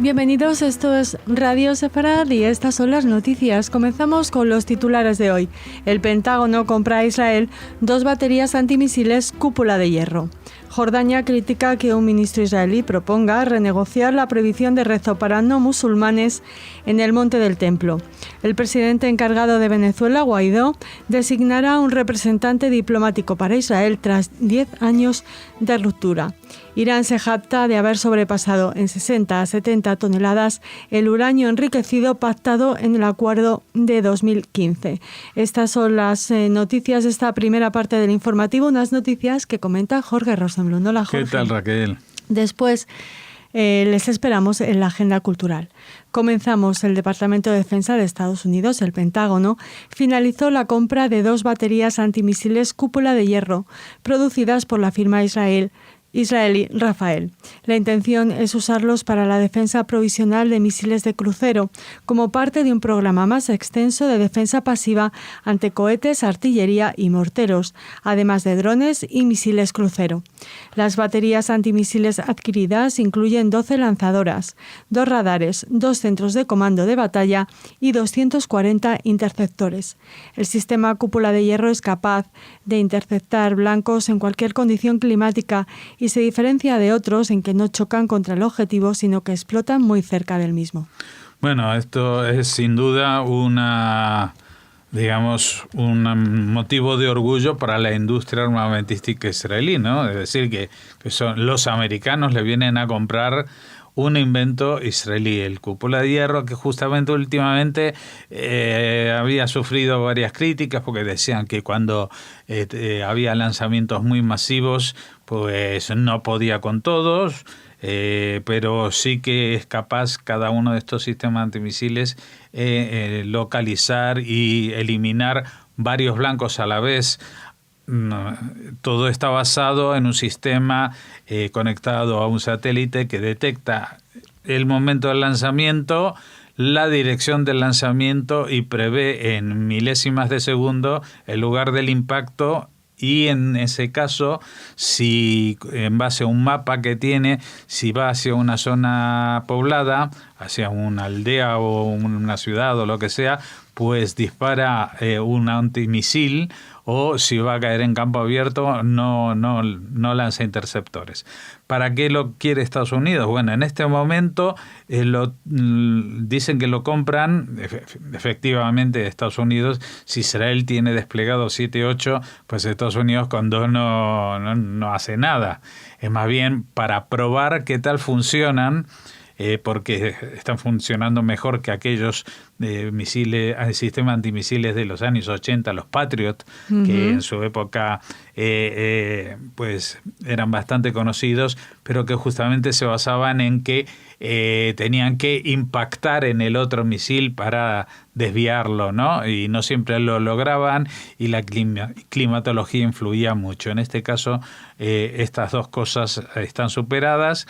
Bienvenidos, esto es Radio Sefarad y estas son las noticias. Comenzamos con los titulares de hoy. El Pentágono compra a Israel 2 baterías antimisiles cúpula de hierro. Jordania critica que un ministro israelí proponga renegociar la prohibición de rezo para no musulmanes en el Monte del Templo. El presidente encargado de Venezuela, Guaidó, designará un representante diplomático para Israel tras 10 años de ruptura. Irán se jacta de haber sobrepasado en 60 a 70 toneladas el uranio enriquecido pactado en el acuerdo de 2015. Estas son las noticias de esta primera parte del informativo, unas noticias que comenta Jorge Rosenblum. Hola, Jorge. ¿Qué tal, Raquel? Después les esperamos en la agenda cultural. Comenzamos. El Departamento de Defensa de Estados Unidos, el Pentágono, finalizó la compra de 2 baterías antimisiles cúpula de hierro producidas por la firma israelí Rafael. La intención es usarlos para la defensa provisional de misiles de crucero, como parte de un programa más extenso de defensa pasiva ante cohetes, artillería y morteros, además de drones y misiles crucero. Las baterías antimisiles adquiridas incluyen 12 lanzadoras, 2 radares, 2 centros de comando de batalla y 240 interceptores. El sistema cúpula de hierro es capaz de interceptar blancos en cualquier condición climática y se diferencia de otros en que no chocan contra el objetivo, sino que explotan muy cerca del mismo. Bueno, esto es sin duda un motivo de orgullo para la industria armamentística israelí, ¿no? Es decir, que son los americanos le vienen a comprar un invento israelí, el cúpula de hierro, que justamente últimamente había sufrido varias críticas porque decían que cuando había lanzamientos muy masivos, pues no podía con todos, pero sí que es capaz cada uno de estos sistemas antimisiles localizar y eliminar varios blancos a la vez. Todo está basado en un sistema conectado a un satélite que detecta el momento del lanzamiento, la dirección del lanzamiento y prevé en milésimas de segundo el lugar del impacto. Y en ese caso, si en base a un mapa que tiene, si va hacia una zona poblada, hacia una aldea o una ciudad o lo que sea, pues dispara un antimisil, o si va a caer en campo abierto, no lanza interceptores. ¿Para qué lo quiere Estados Unidos? Bueno, en este momento dicen que lo compran efectivamente Estados Unidos. Si Israel tiene desplegado 7, 8, pues Estados Unidos con 2 no hace nada. Es más bien para probar qué tal funcionan, porque están funcionando mejor que aquellos sistemas antimisiles de los años 80, los Patriot, que en su época pues eran bastante conocidos, pero que justamente se basaban en que tenían que impactar en el otro misil para desviarlo, ¿no? Y no siempre lo lograban, y la climatología influía mucho. En este caso, estas 2 cosas están superadas.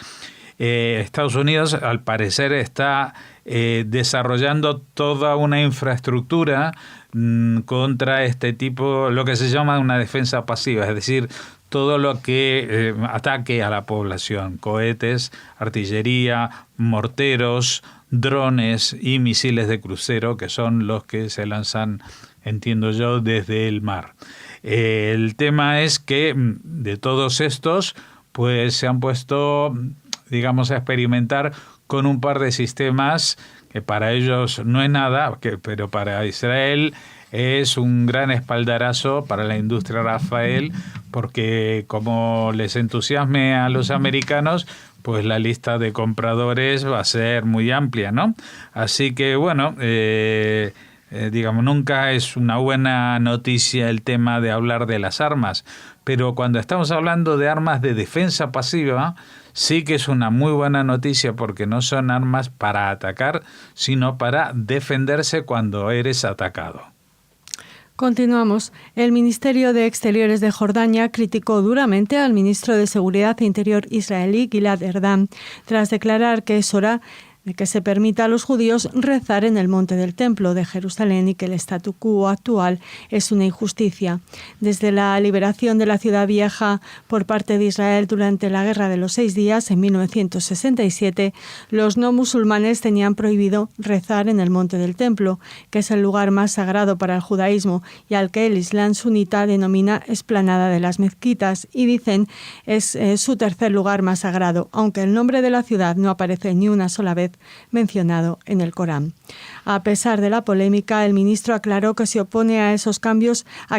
Estados Unidos, al parecer, está desarrollando toda una infraestructura contra este tipo, lo que se llama una defensa pasiva, es decir, todo lo que ataque a la población, cohetes, artillería, morteros, drones y misiles de crucero, que son los que se lanzan, entiendo yo, desde el mar. El tema es que de todos estos, pues se han puesto, digamos, a experimentar con un par de sistemas que para ellos no es nada, pero para Israel es un gran espaldarazo para la industria Rafael, porque como les entusiasme a los americanos, pues la lista de compradores va a ser muy amplia, ¿no? Así que, bueno, digamos, nunca es una buena noticia el tema de hablar de las armas, pero cuando estamos hablando de armas de defensa pasiva, sí que es una muy buena noticia, porque no son armas para atacar, sino para defenderse cuando eres atacado. Continuamos. El Ministerio de Exteriores de Jordania criticó duramente al ministro de Seguridad e Interior israelí, Gilad Erdan, tras declarar que es hora de que se permita a los judíos rezar en el monte del Templo de Jerusalén y que el statu quo actual es una injusticia. Desde la liberación de la Ciudad Vieja por parte de Israel durante la Guerra de los 6 Días en 1967, los no musulmanes tenían prohibido rezar en el monte del Templo, que es el lugar más sagrado para el judaísmo y al que el Islam sunita denomina explanada de las mezquitas y dicen es su tercer lugar más sagrado, aunque el nombre de la ciudad no aparece ni una sola vez mencionado en el Corán. A pesar de la polémica, el ministro aclaró que se opone a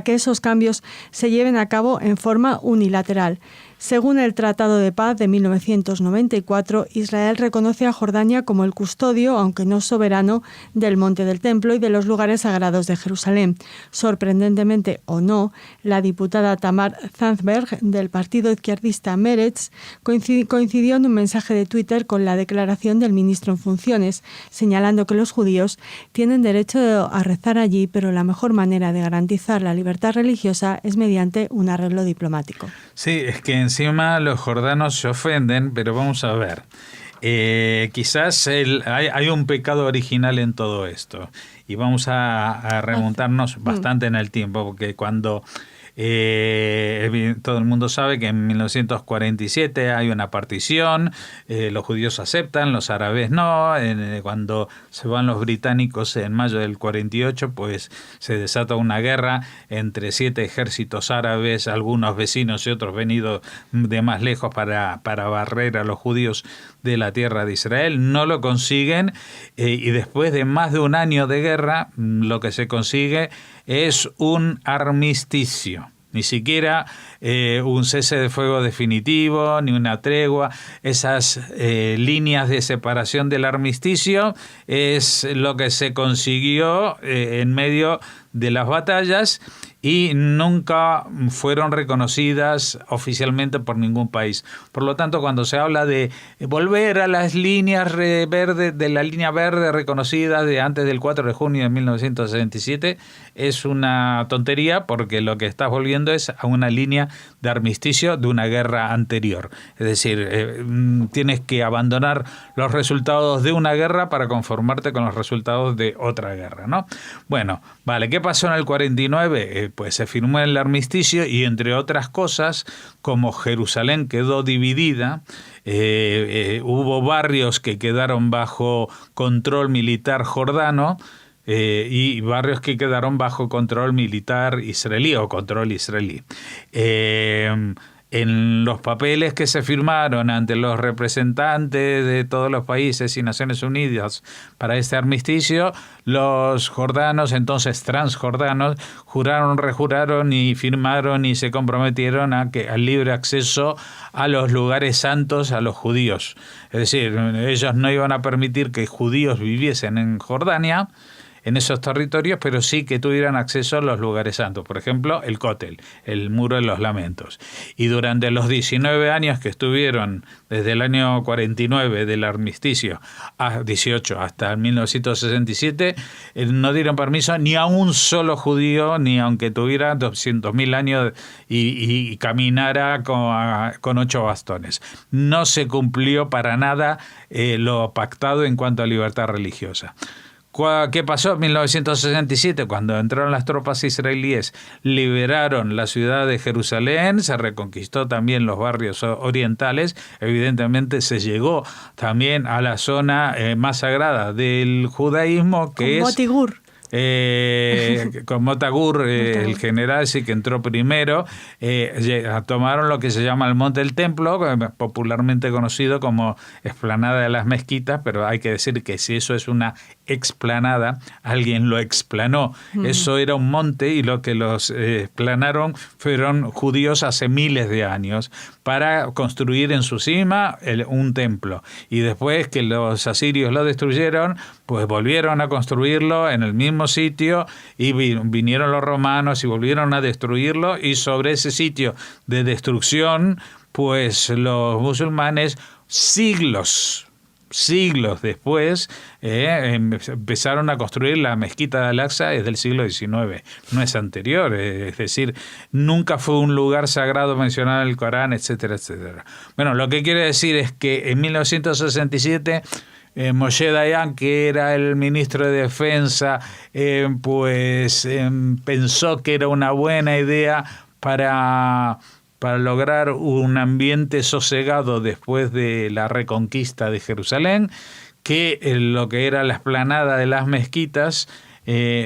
que esos cambios se lleven a cabo en forma unilateral. Según el Tratado de Paz de 1994, Israel reconoce a Jordania como el custodio, aunque no soberano, del Monte del Templo y de los lugares sagrados de Jerusalén. Sorprendentemente o no, la diputada Tamar Zandberg del partido izquierdista Meretz coincidió en un mensaje de Twitter con la declaración del ministro en funciones, señalando que los judíos tienen derecho a rezar allí, pero la mejor manera de garantizar la libertad religiosa es mediante un arreglo diplomático. Sí, es que encima los jordanos se ofenden, pero vamos a ver. Quizás hay un pecado original en todo esto y vamos a remontarnos bastante en el tiempo, porque cuando todo el mundo sabe que en 1947 hay una partición, los judíos aceptan, los árabes no. Cuando se van los británicos en mayo del 48, pues se desata una guerra entre 7 ejércitos árabes, algunos vecinos y otros venidos de más lejos para barrer a los judíos de la tierra de Israel. No lo consiguen y después de más de un año de guerra lo que se consigue es un armisticio. Ni siquiera un cese de fuego definitivo, ni una tregua. Esas líneas de separación del armisticio es lo que se consiguió en medio de las batallas y nunca fueron reconocidas oficialmente por ningún país. Por lo tanto, cuando se habla de volver a las líneas verdes, de la línea verde reconocida de antes del 4 de junio de 1967, es una tontería, porque lo que estás volviendo es a una línea de armisticio de una guerra anterior. Es decir, tienes que abandonar los resultados de una guerra para conformarte con los resultados de otra guerra, ¿no? Bueno, vale, ¿qué pasó en el 49? Pues se firmó el armisticio y, entre otras cosas, como Jerusalén quedó dividida, hubo barrios que quedaron bajo control militar jordano y barrios que quedaron bajo control militar israelí o control israelí. En los papeles que se firmaron ante los representantes de todos los países y Naciones Unidas para este armisticio, los jordanos, entonces transjordanos, juraron, rejuraron y firmaron y se comprometieron al libre acceso a los lugares santos a los judíos. Es decir, ellos no iban a permitir que judíos viviesen en Jordania, en esos territorios, pero sí que tuvieran acceso a los lugares santos. Por ejemplo, el Cótel, el Muro de los Lamentos. Y durante los 19 años que estuvieron, desde el año 49 del armisticio a 18 hasta el 1967, no dieron permiso ni a un solo judío, ni aunque tuviera 200.000 años y caminara con 8 bastones. No se cumplió para nada lo pactado en cuanto a libertad religiosa. ¿Qué pasó en 1967? Cuando entraron las tropas israelíes, liberaron la ciudad de Jerusalén, se reconquistó también los barrios orientales, evidentemente se llegó también a la zona más sagrada del judaísmo, que es Motigur. Con Motagur, el general sí que entró primero, tomaron lo que se llama el Monte del Templo, popularmente conocido como explanada de las mezquitas, pero hay que decir que si eso es una explanada, alguien lo explanó. Eso era un monte y lo que los explanaron fueron judíos hace miles de años para construir en su cima un templo. Y después que los asirios lo destruyeron, pues volvieron a construirlo en el mismo sitio y vinieron los romanos y volvieron a destruirlo, y sobre ese sitio de destrucción, pues los musulmanes siglos después empezaron a construir la mezquita de Al-Aqsa. Es del siglo XIX, no es anterior, es decir, nunca fue un lugar sagrado mencionado en el Corán, etcétera, etcétera. Bueno, lo que quiere decir es que en 1967 Moshe Dayan, que era el ministro de Defensa, pensó que era una buena idea para lograr un ambiente sosegado después de la reconquista de Jerusalén, que lo que era la explanada de las mezquitas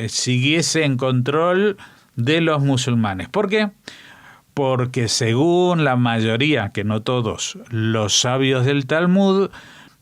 siguiese en control de los musulmanes. ¿Por qué? Porque según la mayoría, que no todos, los sabios del Talmud,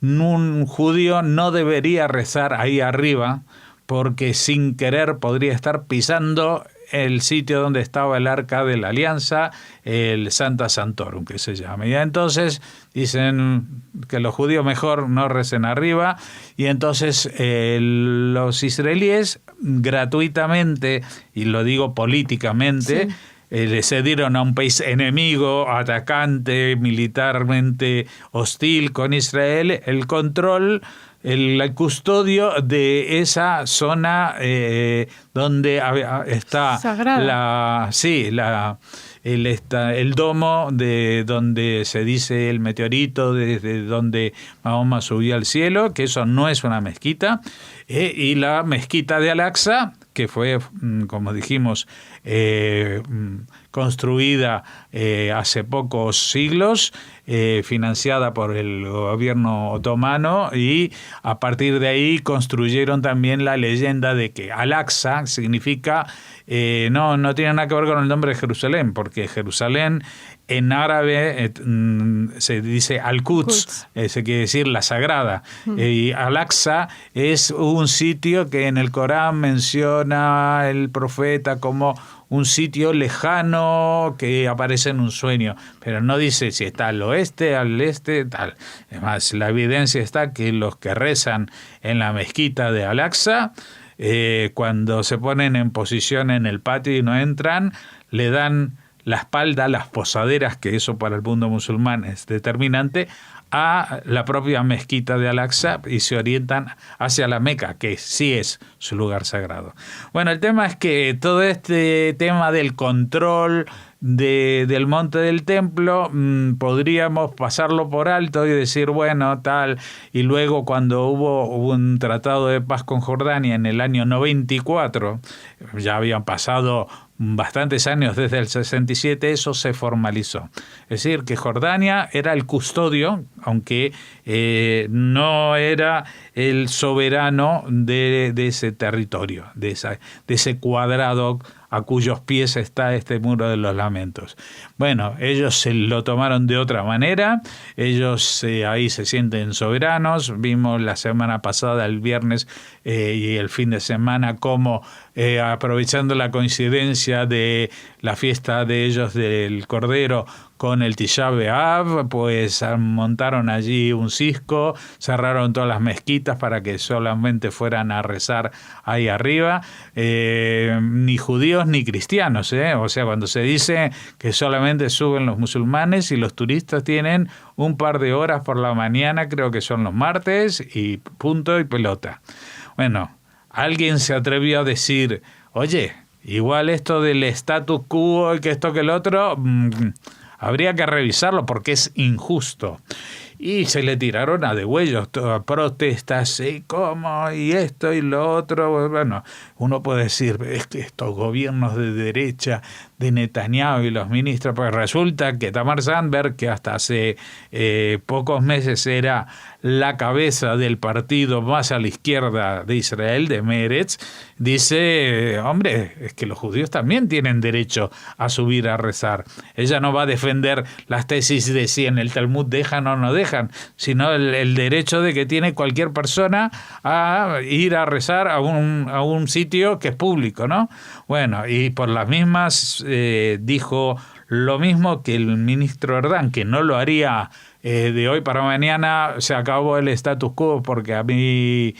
un judío no debería rezar ahí arriba, porque sin querer podría estar pisando el sitio donde estaba el Arca de la Alianza, el Santa Santorum, que se llama. Y entonces dicen que los judíos mejor no recen arriba, y entonces los israelíes gratuitamente, y lo digo políticamente, le cedieron a un país enemigo, atacante, militarmente hostil con Israel, el control, el custodio de esa zona donde está sagrada. el domo de donde se dice el meteorito, desde donde Mahoma subió al cielo, que eso no es una mezquita, y la mezquita de Al-Aqsa, que fue, como dijimos, construida hace pocos siglos, financiada por el gobierno otomano, y a partir de ahí construyeron también la leyenda de que Al-Aqsa significa, no tiene nada que ver con el nombre de Jerusalén, porque Jerusalén en árabe se dice Al-Quds, se quiere decir la sagrada, y Al-Aqsa es un sitio que en el Corán menciona el profeta como un sitio lejano que aparece en un sueño, pero no dice si está al oeste, al este, tal. Además, la evidencia está que los que rezan en la mezquita de Al-Aqsa, cuando se ponen en posición en el patio y no entran, le dan la espalda a las posaderas, que eso para el mundo musulmán es determinante, a la propia mezquita de Al-Aqsa, y se orientan hacia la Meca, que sí es su lugar sagrado. Bueno, el tema es que todo este tema del control del monte del templo podríamos pasarlo por alto y decir, bueno, tal, y luego cuando hubo un tratado de paz con Jordania en el año 94, ya habían pasado bastantes años desde el 67, eso se formalizó. Es decir, que Jordania era el custodio, aunque no era el soberano de ese territorio, de ese cuadrado a cuyos pies está este muro de los lamentos. Bueno, ellos se lo tomaron de otra manera, ellos ahí se sienten soberanos. Vimos la semana pasada, el viernes y el fin de semana, cómo aprovechando la coincidencia de la fiesta de ellos del Cordero con el Tisha B'Av, pues montaron allí un cisco, cerraron todas las mezquitas para que solamente fueran a rezar ahí arriba, ni judíos ni cristianos, o sea, cuando se dice que solamente suben los musulmanes y los turistas tienen un par de horas por la mañana, creo que son los martes, y punto y pelota. Bueno, alguien se atrevió a decir, oye, igual esto del status quo y que esto que el otro, habría que revisarlo porque es injusto. Y se le tiraron a degüellos protestas, ¿cómo? Y esto y lo otro. Bueno, uno puede decir, es que estos gobiernos de derecha, de Netanyahu y los ministros, pues resulta que Tamar Zandberg, que hasta hace pocos meses era la cabeza del partido más a la izquierda de Israel, de Meretz, dice, hombre, es que los judíos también tienen derecho a subir a rezar. Ella no va a defender las tesis de si en el Talmud dejan o no dejan, sino el derecho de que tiene cualquier persona a ir a rezar a un sitio que es público, ¿no? Bueno, y por las mismas dijo lo mismo que el ministro Erdán, que no lo haría de hoy para mañana, se acabó el status quo porque a mí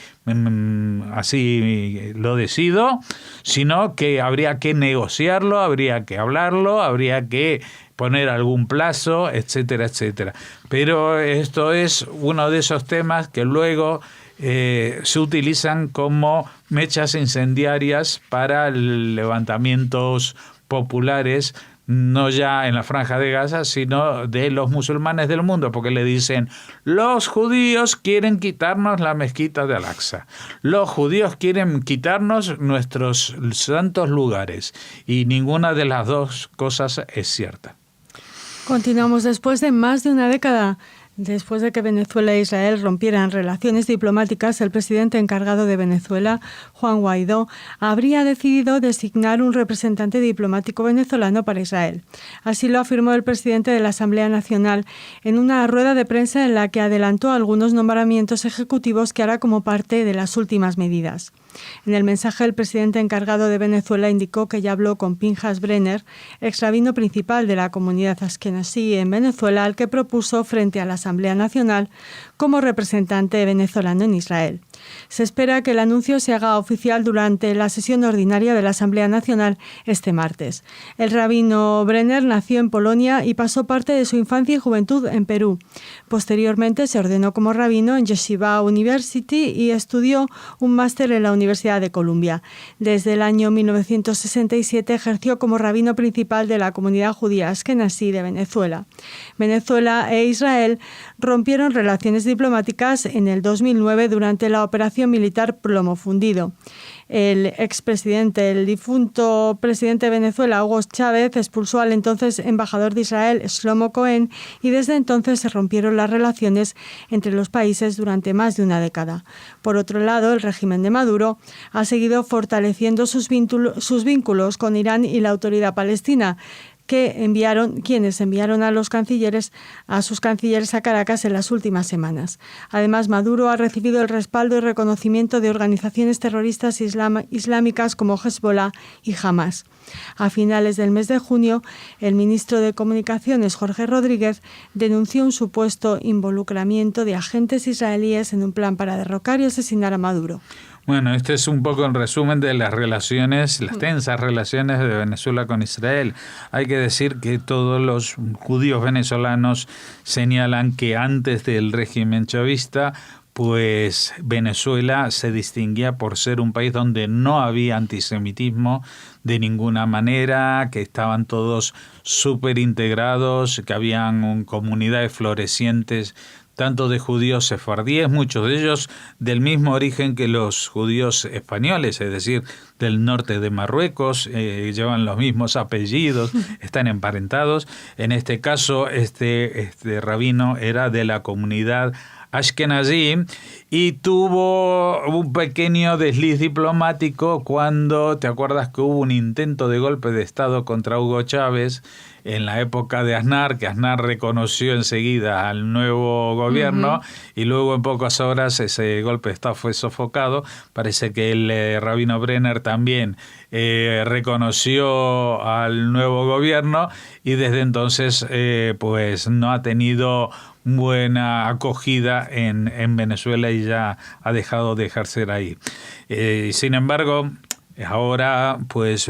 así lo decido, sino que habría que negociarlo, habría que hablarlo, habría que poner algún plazo, etcétera, etcétera. Pero esto es uno de esos temas que luego se utilizan como mechas incendiarias para levantamientos populares no ya en la Franja de Gaza, sino de los musulmanes del mundo, porque le dicen: los judíos quieren quitarnos la mezquita de Al-Aqsa, los judíos quieren quitarnos nuestros santos lugares, y ninguna de las dos cosas es cierta. Continuamos. Después de más de una década, después de que Venezuela e Israel rompieran relaciones diplomáticas, el presidente encargado de Venezuela, Juan Guaidó, habría decidido designar un representante diplomático venezolano para Israel. Así lo afirmó el presidente de la Asamblea Nacional en una rueda de prensa en la que adelantó algunos nombramientos ejecutivos que hará como parte de las últimas medidas. En el mensaje, el presidente encargado de Venezuela indicó que ya habló con Pinchas Brenner, ex rabino principal de la comunidad askenazí en Venezuela, al que propuso frente a la Asamblea Nacional como representante venezolano en Israel. Se espera que el anuncio se haga oficial durante la sesión ordinaria de la Asamblea Nacional este martes. El rabino Brenner nació en Polonia y pasó parte de su infancia y juventud en Perú. Posteriormente se ordenó como rabino en Yeshiva University y estudió un máster en la Universidad de Columbia. Desde el año 1967 ejerció como rabino principal de la comunidad judía askenazí de Venezuela. Venezuela e Israel rompieron relaciones diplomáticas en el 2009 durante la operación militar Plomo Fundido. El expresidente, el difunto presidente de Venezuela, Hugo Chávez, expulsó al entonces embajador de Israel, Shlomo Cohen, y desde entonces se rompieron las relaciones entre los países durante más de una década. Por otro lado, el régimen de Maduro ha seguido fortaleciendo sus vínculos con Irán y la Autoridad Palestina, quienes enviaron a sus cancilleres a Caracas en las últimas semanas. Además, Maduro ha recibido el respaldo y reconocimiento de organizaciones terroristas islámicas como Hezbollah y Hamas. A finales del mes de junio, el ministro de Comunicaciones, Jorge Rodríguez, denunció un supuesto involucramiento de agentes israelíes en un plan para derrocar y asesinar a Maduro. Bueno, este es un poco el resumen de las relaciones, las tensas relaciones de Venezuela con Israel. Hay que decir que todos los judíos venezolanos señalan que antes del régimen chavista, pues Venezuela se distinguía por ser un país donde no había antisemitismo de ninguna manera, que estaban todos súper integrados, que habían comunidades florecientes tanto de judíos sefardíes, muchos de ellos del mismo origen que los judíos españoles, es decir, del norte de Marruecos, llevan los mismos apellidos, están emparentados. En este caso, este rabino era de la comunidad Ashkenazí y tuvo un pequeño desliz diplomático cuando, ¿te acuerdas que hubo un intento de golpe de Estado contra Hugo Chávez en la época de Aznar, que Aznar reconoció enseguida al nuevo gobierno y luego en pocas horas ese golpe de Estado fue sofocado? Parece que el rabino Brenner también reconoció al nuevo gobierno y desde entonces pues no ha tenido buena acogida en Venezuela y ya ha dejado de ejercer ahí. Sin embargo, ahora pues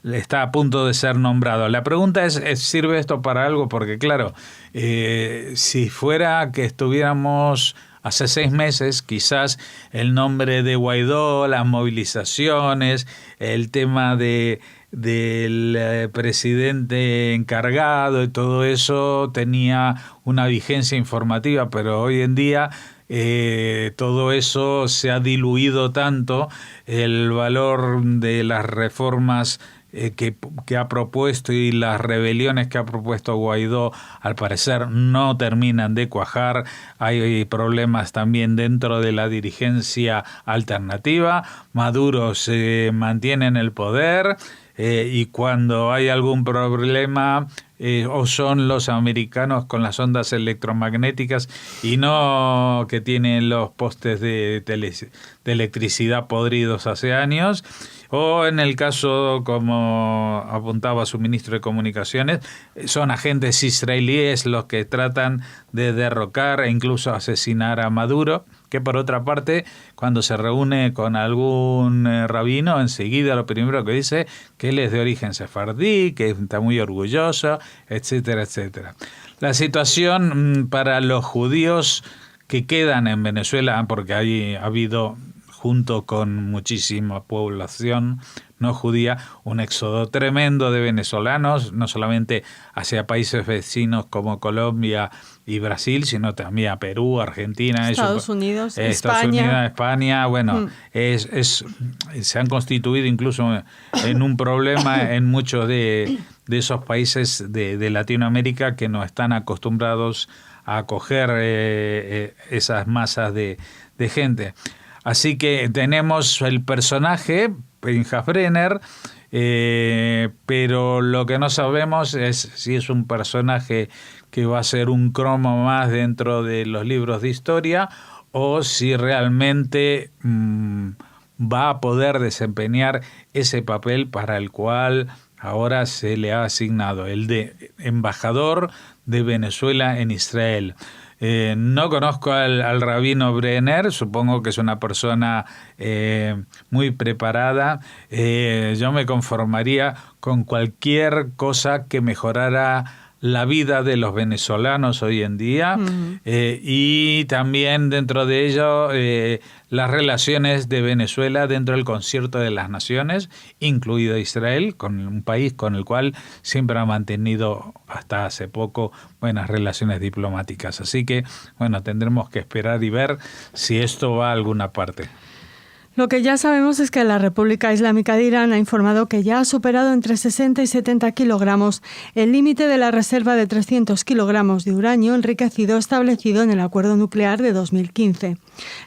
está a punto de ser nombrado. La pregunta es, ¿sirve esto para algo? Porque claro, si fuera que estuviéramos hace 6 meses, quizás el nombre de Guaidó, las movilizaciones, el tema del presidente encargado y todo eso tenía una vigencia informativa, pero hoy en día todo eso se ha diluido tanto, el valor de las reformas que ha propuesto y las rebeliones que ha propuesto Guaidó al parecer no terminan de cuajar. Hay problemas también dentro de la dirigencia alternativa. Maduro se mantiene en el poder y cuando hay algún problema o son los americanos con las ondas electromagnéticas y no que tienen los postes de electricidad podridos hace años, o en el caso, como apuntaba su ministro de Comunicaciones, son agentes israelíes los que tratan de derrocar e incluso asesinar a Maduro, que por otra parte, cuando se reúne con algún rabino, enseguida lo primero que dice que él es de origen sefardí, que está muy orgulloso, etcétera, etcétera. La situación para los judíos que quedan en Venezuela, porque ha habido, junto con muchísima población no judía, un éxodo tremendo de venezolanos, no solamente hacia países vecinos como Colombia y Brasil, sino también a Perú, Argentina, Estados Unidos, Estados España. Unidos, España, bueno, se han constituido incluso en un problema en muchos de esos países de Latinoamérica que no están acostumbrados a acoger esas masas de gente. Así que tenemos el personaje, Pinchas Brenner, pero lo que no sabemos es si es un personaje que va a ser un cromo más dentro de los libros de historia o si realmente va a poder desempeñar ese papel para el cual ahora se le ha asignado, el de embajador de Venezuela en Israel. No conozco al rabino Brenner, supongo que es una persona muy preparada. Yo me conformaría con cualquier cosa que mejorara la vida de los venezolanos hoy en día, y también dentro de ello las relaciones de Venezuela dentro del concierto de las naciones, incluido Israel, con un país con el cual siempre ha mantenido hasta hace poco buenas relaciones diplomáticas. Así que, bueno, tendremos que esperar y ver si esto va a alguna parte. Lo que ya sabemos es que la República Islámica de Irán ha informado que ya ha superado entre 60 y 70 kilogramos el límite de la reserva de 300 kilogramos de uranio enriquecido establecido en el Acuerdo Nuclear de 2015.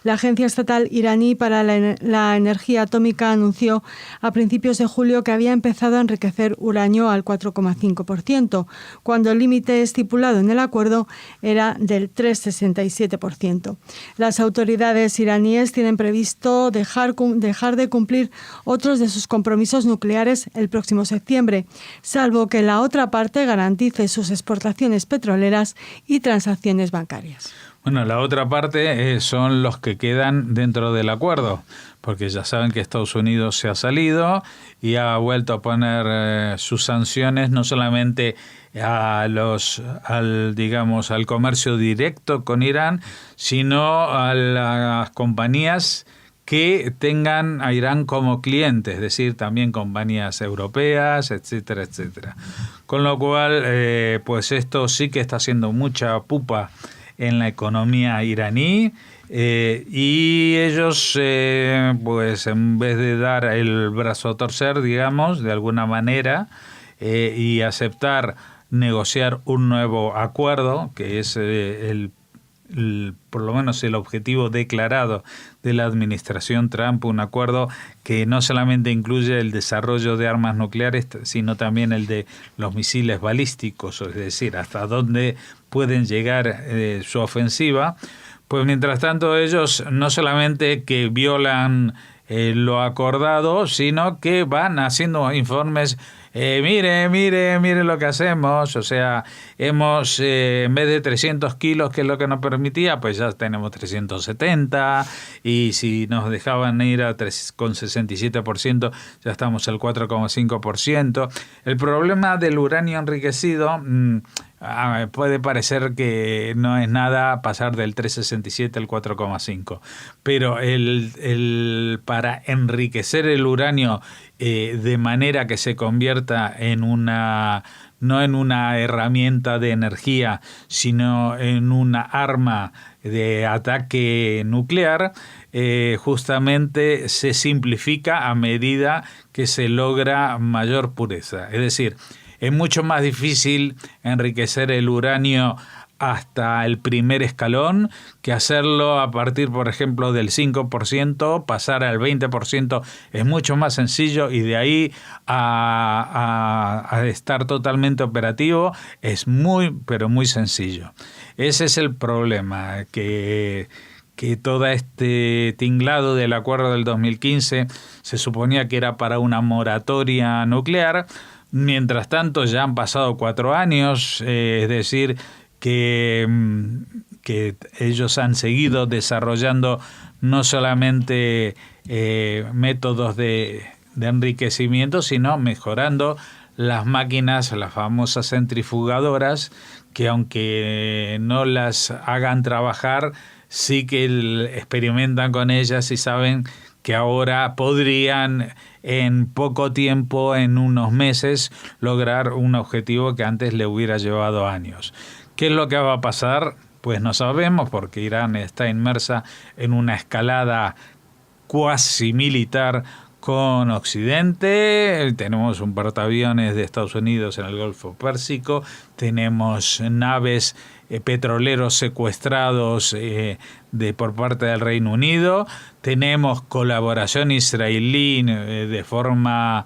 La Agencia Estatal Iraní para la Energía Atómica anunció a principios de julio que había empezado a enriquecer uranio al 4,5%, cuando el límite estipulado en el acuerdo era del 3,67%. Las autoridades iraníes tienen previsto dejar de cumplir otros de sus compromisos nucleares el próximo septiembre, salvo que la otra parte garantice sus exportaciones petroleras y transacciones bancarias. Bueno, la otra parte son los que quedan dentro del acuerdo, porque ya saben que Estados Unidos se ha salido y ha vuelto a poner sus sanciones no solamente al comercio directo con Irán, sino a las compañías que tengan a Irán como cliente, es decir, también compañías europeas, etcétera, etcétera. Con lo cual, pues esto sí que está haciendo mucha pupa en la economía iraní, y ellos, pues en vez de dar el brazo a torcer, digamos, de alguna manera, y aceptar negociar un nuevo acuerdo, que es por lo menos el objetivo declarado de la administración Trump, un acuerdo que no solamente incluye el desarrollo de armas nucleares, sino también el de los misiles balísticos, es decir, hasta dónde pueden llegar su ofensiva. Pues mientras tanto ellos no solamente que violan lo acordado, sino que van haciendo informes. Mire lo que hacemos, o sea, hemos, en vez de 300 kilos, que es lo que nos permitía, pues ya tenemos 370, y si nos dejaban ir con 67%, ya estamos al 4,5%. El problema del uranio enriquecido, puede parecer que no es nada pasar del 3,67 al 4,5, pero para enriquecer el uranio de manera que se convierta no en una herramienta de energía, sino en una arma de ataque nuclear, justamente se simplifica a medida que se logra mayor pureza. Es decir, es mucho más difícil enriquecer el uranio hasta el primer escalón que hacerlo a partir, por ejemplo, del 5%, pasar al 20% es mucho más sencillo, y de ahí a estar totalmente operativo es muy, pero muy sencillo. Ese es el problema, que todo este tinglado del acuerdo del 2015 se suponía que era para una moratoria nuclear. Mientras tanto ya han pasado 4 años, es decir, que ellos han seguido desarrollando no solamente métodos de enriquecimiento, sino mejorando las máquinas, las famosas centrifugadoras, que aunque no las hagan trabajar, sí que experimentan con ellas y saben que ahora podrían en poco tiempo, en unos meses, lograr un objetivo que antes le hubiera llevado años. ¿Qué es lo que va a pasar? Pues no sabemos, porque Irán está inmersa en una escalada cuasi militar con Occidente. Tenemos un portaaviones de Estados Unidos en el Golfo Pérsico, tenemos naves petroleros secuestrados por parte del Reino Unido, tenemos colaboración israelí de forma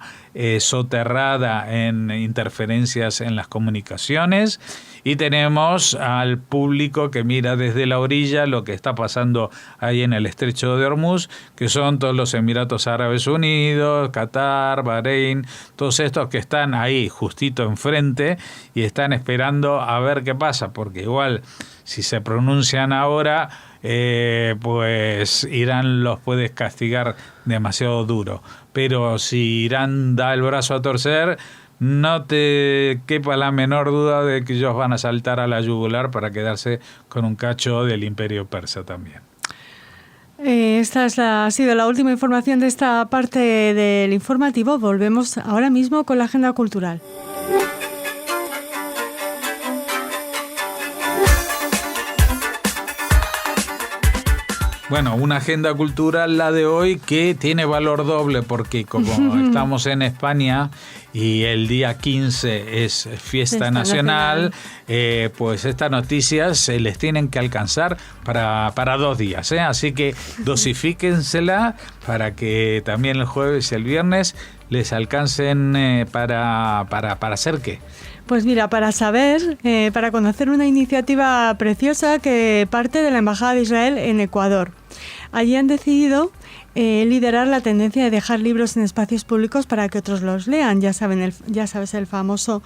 soterrada en interferencias en las comunicaciones, y tenemos al público que mira desde la orilla lo que está pasando ahí en el Estrecho de Hormuz, que son todos los Emiratos Árabes Unidos, Qatar, Bahrein, todos estos que están ahí justito enfrente y están esperando a ver qué pasa, porque igual si se pronuncian ahora, pues Irán los puede castigar demasiado duro. Pero si Irán da el brazo a torcer, no te quepa la menor duda de que ellos van a saltar a la yugular para quedarse con un cacho del imperio persa también. Esta ha sido la última información de esta parte del informativo. Volvemos ahora mismo con la agenda cultural. Bueno, una agenda cultural la de hoy que tiene valor doble, porque como estamos en España y el día 15 es fiesta nacional, pues estas noticias se les tienen que alcanzar para 2 días, ¿eh? Así que dosifíquensela para que también el jueves y el viernes les alcancen para hacer ¿qué? Pues mira, para conocer una iniciativa preciosa que parte de la Embajada de Israel en Ecuador. Allí han decidido liderar la tendencia de dejar libros en espacios públicos para que otros los lean. Ya sabes, el famoso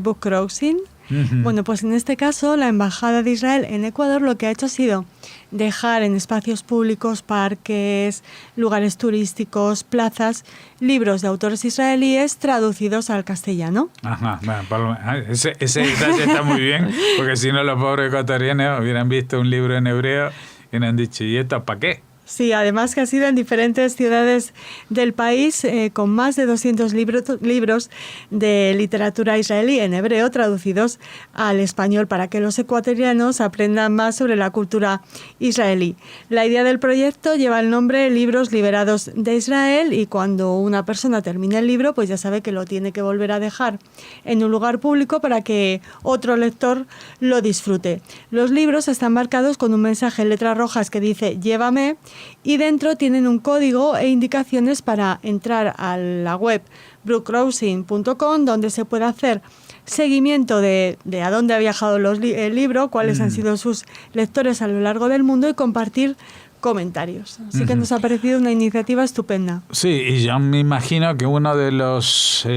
book crossing. Uh-huh. Bueno, pues en este caso la Embajada de Israel en Ecuador lo que ha hecho ha sido dejar en espacios públicos, parques, lugares turísticos, plazas, libros de autores israelíes traducidos al castellano. Ajá, bueno, ese detalle está muy bien, porque si no los pobres ecuatorianos hubieran visto un libro en hebreo y han dicho, ¿y esto para qué? Sí, además que ha sido en diferentes ciudades del país, con más de 200 libros de literatura israelí en hebreo traducidos al español para que los ecuatorianos aprendan más sobre la cultura israelí. La idea del proyecto lleva el nombre Libros Liberados de Israel, y cuando una persona termina el libro, pues ya sabe que lo tiene que volver a dejar en un lugar público para que otro lector lo disfrute. Los libros están marcados con un mensaje en letras rojas que dice «Llévame», y dentro tienen un código e indicaciones para entrar a la web bookcrossing.com, donde se puede hacer seguimiento de a dónde ha viajado el libro, cuáles han sido sus lectores a lo largo del mundo, y compartir comentarios. Así que nos ha parecido una iniciativa estupenda. Sí, y yo me imagino que uno de los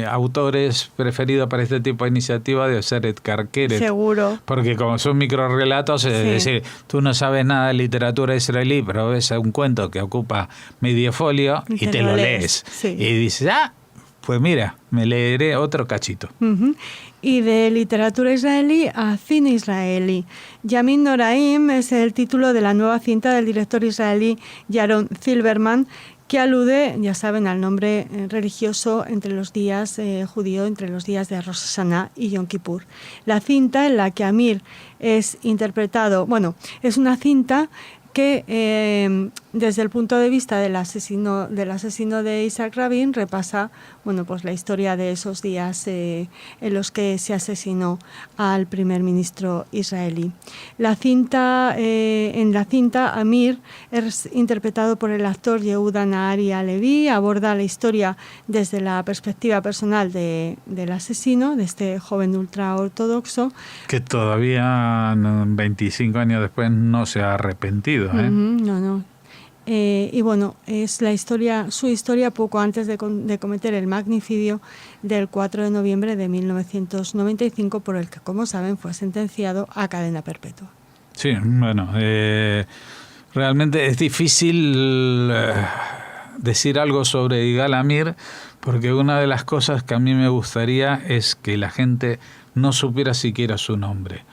autores preferidos para este tipo de iniciativa debe ser Edgar Keret. Seguro. Porque como son microrelatos, es decir, tú no sabes nada de literatura israelí, pero ves un cuento que ocupa medio folio y te lo lees. Sí. Y dices, pues mira, me leeré otro cachito. Uh-huh. Y de literatura israelí a cine israelí. Yamin Noraim es el título de la nueva cinta del director israelí Yaron Zilberman, que alude, ya saben, al nombre religioso entre los días judío, entre los días de Rosh Hashanah y Yom Kippur. La cinta en la que Amir es interpretado, es una cinta que desde el punto de vista del asesino de Isaac Rabin repasa pues la historia de esos días en los que se asesinó al primer ministro israelí. En la cinta Amir es interpretado por el actor Yehuda Nahari Alevi, aborda la historia desde la perspectiva personal del asesino, de este joven ultraortodoxo, que todavía 25 años después no se ha arrepentido. No. Y es su historia poco antes de cometer el magnicidio del 4 de noviembre de 1995, por el que, como saben, fue sentenciado a cadena perpetua. Sí, realmente es difícil decir algo sobre Yigal Amir, porque una de las cosas que a mí me gustaría es que la gente no supiera siquiera su nombre.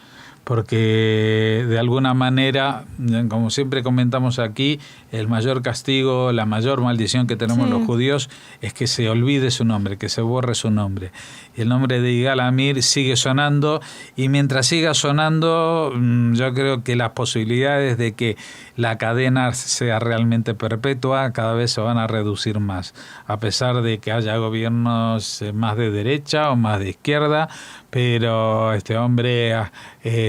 porque de alguna manera, como siempre comentamos aquí, el mayor castigo, la mayor maldición que tenemos los judíos es que se olvide su nombre, que se borre su nombre. Y el nombre de Yigal Amir sigue sonando, y mientras siga sonando, yo creo que las posibilidades de que la cadena sea realmente perpetua cada vez se van a reducir más, a pesar de que haya gobiernos más de derecha o más de izquierda, pero este hombre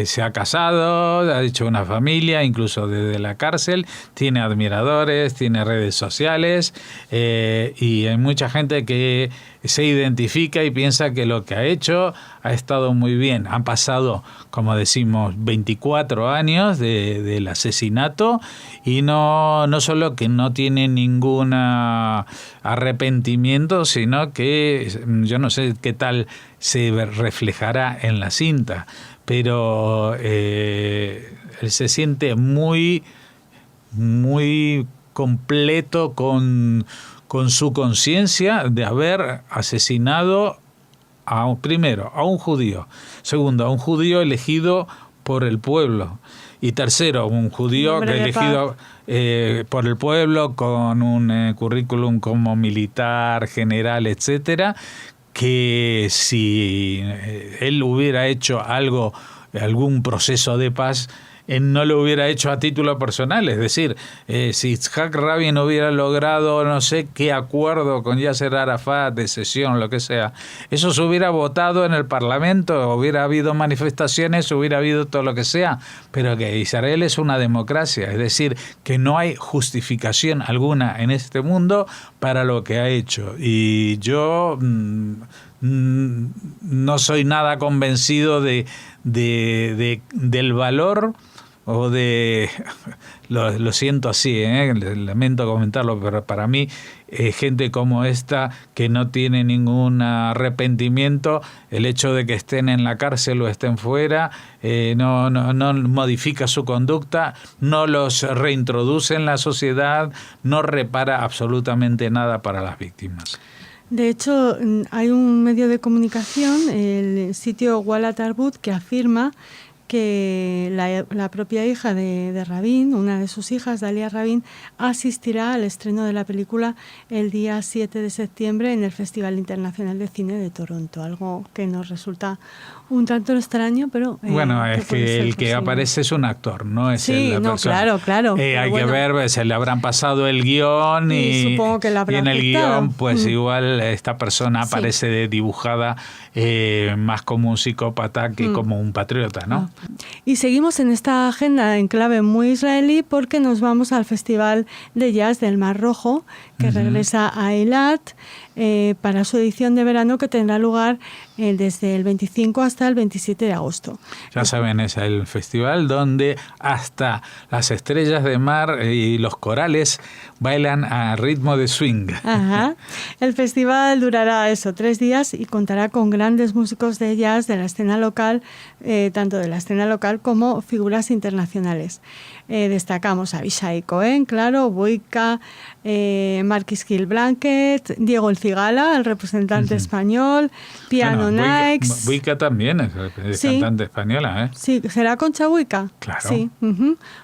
se ha casado, ha hecho una familia, incluso desde la cárcel, tiene admiradores, tiene redes sociales, y hay mucha gente que se identifica y piensa que lo que ha hecho ha estado muy bien. Han pasado, como decimos, 24 años del asesinato, y no solo que no tiene ningún arrepentimiento, sino que yo no sé qué tal se reflejará en la cinta, pero él se siente muy, muy completo con su conciencia de haber asesinado primero a un judío, segundo a un judío elegido por el pueblo, y tercero un judío elegido por el pueblo con un currículum como militar, general, etcétera, que si él hubiera hecho algún proceso de paz, no lo hubiera hecho a título personal. Es decir, si Yitzhak Rabin hubiera logrado no sé qué acuerdo con Yasser Arafat de cesión, lo que sea, eso se hubiera votado en el Parlamento, hubiera habido manifestaciones, hubiera habido todo lo que sea, pero que Israel es una democracia, es decir, que no hay justificación alguna en este mundo para lo que ha hecho. Y yo no soy nada convencido del valor o de... Lo siento así, lamento comentarlo, pero para mí gente como esta, que no tiene ningún arrepentimiento, el hecho de que estén en la cárcel o estén fuera no modifica su conducta, no los reintroduce en la sociedad, no repara absolutamente nada para las víctimas. De hecho, hay un medio de comunicación, el sitio Walla Tarbut, que afirma que la propia hija de Rabin, una de sus hijas, Dalia Rabin, asistirá al estreno de la película el día 7 de septiembre en el Festival Internacional de Cine de Toronto, algo que nos resulta un tanto extraño, pero... bueno, es que el que aparece es un actor, no es la persona. Claro. Hay que ver, se le habrán pasado el guión y supongo que la en el guión, pues igual esta persona Sí. aparece dibujada más como un psicópata que como un patriota, ¿no? Y seguimos en esta agenda en clave muy israelí, porque nos vamos al Festival de Jazz del Mar Rojo, que regresa a Eilat para su edición de verano, que tendrá lugar desde el 25 hasta el 27 de agosto. Ya saben, es el festival donde hasta las estrellas de mar y los corales bailan a ritmo de swing. Ajá. El festival durará 3 días y contará con grandes músicos de jazz de la escena local, tanto de la escena local como figuras internacionales. Destacamos a Abishai Cohen, claro, Boyka, Marquis Gil Blanquet, Diego El Cigala, el representante español, Piano Nikes. Boyka también es cantante española, ¿eh? Sí, ¿será Concha Boyka? Claro. Sí.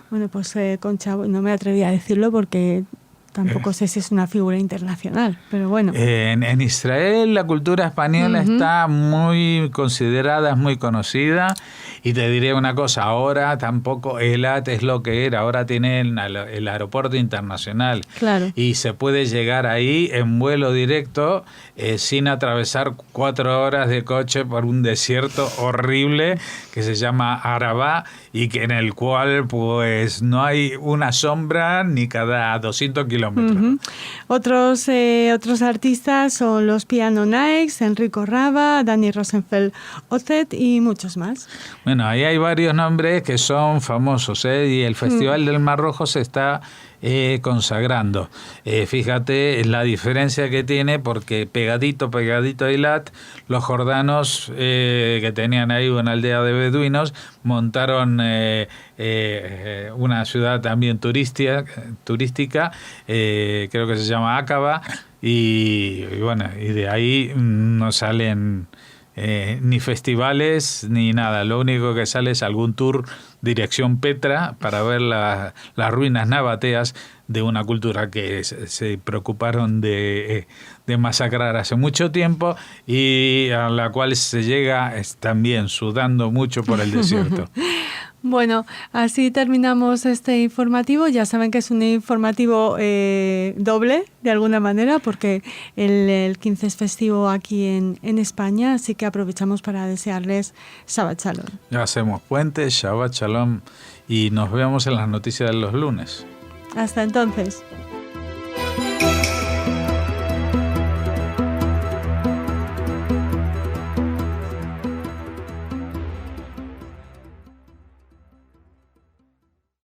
Bueno, pues Concha, no me atreví a decirlo porque tampoco sé si es una figura internacional, pero bueno. En Israel la cultura española está muy considerada, es muy conocida, y te diré una cosa, ahora tampoco Eilat es lo que era, ahora tiene el aeropuerto internacional, Claro. Y se puede llegar ahí en vuelo directo sin atravesar 4 horas de coche por un desierto horrible que se llama Arabá, y que en el cual pues no hay una sombra ni cada 200 kilómetros. Otros artistas son los Piano Nikes, Enrico Rava, Dani Rosenfeld Ozet y muchos más. Bueno, ahí hay varios nombres que son famosos, y el Festival del Mar Rojo se está consagrando. Fíjate la diferencia que tiene, porque pegadito a Eilat, los jordanos que tenían ahí una aldea de beduinos montaron una ciudad también turística, creo que se llama Aqaba, y bueno, y de ahí nos salen ni festivales ni nada. Lo único que sale es algún tour dirección Petra para ver las ruinas nabateas de una cultura que se preocuparon de masacrar hace mucho tiempo y a la cual se llega también sudando mucho por el desierto. Bueno, así terminamos este informativo. Ya saben que es un informativo doble, de alguna manera, porque el 15 es festivo aquí en España, así que aprovechamos para desearles Shabbat Shalom. Ya hacemos puente, Shabbat Shalom, y nos vemos en las noticias de los lunes. Hasta entonces.